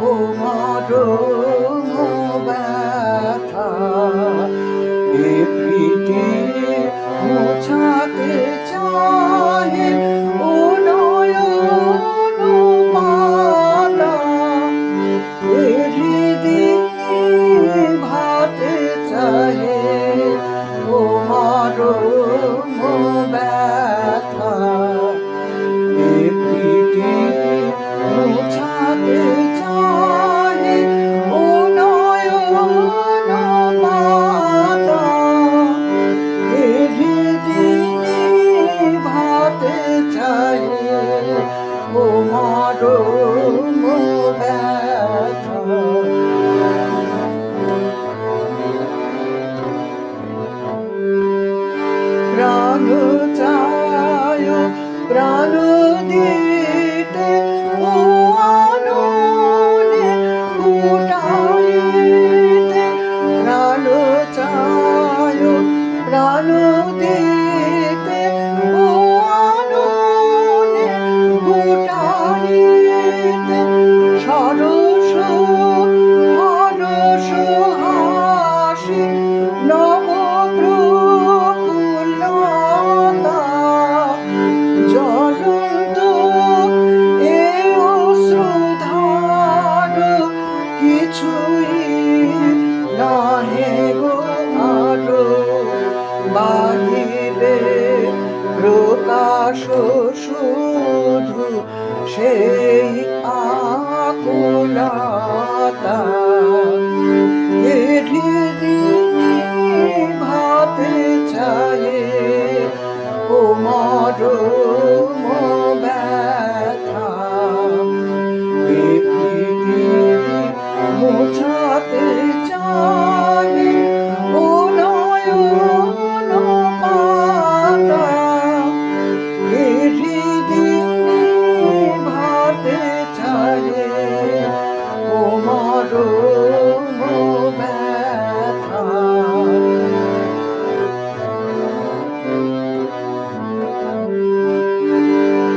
ও মরম ব্যথা এ প্রীতি মোছাতে চাহে ও নয়ন পাতা এ হৃদি ভাতে চাহে ও মরম ব্যথা এ প্রীতি মোছাতে চাহে ও নয়ন পাতা এ হৃদি ভাতে চাহে ও মরম ব্যথা প্রাণ চায় প্রাণ দিতে ও আননে ফুটাইতে প্রাণ চায় প্রাণ দিতে ও আননে ফুটাইতে সরস হরস হাসি নব জ্বলন্ত এ অশ্রুধার কিছুই নাহে গো আরো বাহিরে প্রকাশ শুধু সেই আকুলতা এ হৃদি ভাতে চাহে ও মরম ব্যথা এ প্রীতি মোছাতে চাহে ও নয়ন পাতা এ হৃদি ভাতে চাহে ও মরম ব্যথা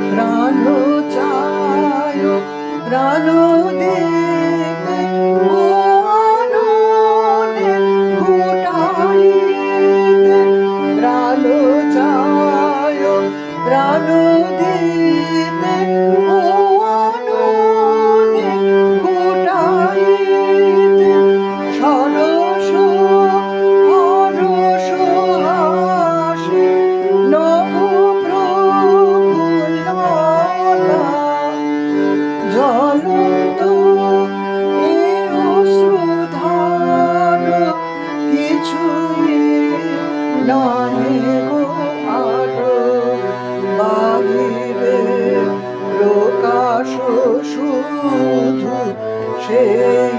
প্রাণ চায় প্রাণ দিতে ও আননে ফুটাইতে প্রাণ চায় প্রাণ দিতে ও আননে ফুটাইতে সরস হরস হাসি নব জ্বলন্ত এ অশ্রুধার কিছুই নাহি গো আরো বাহিরে প্রকাশ শুধু সেই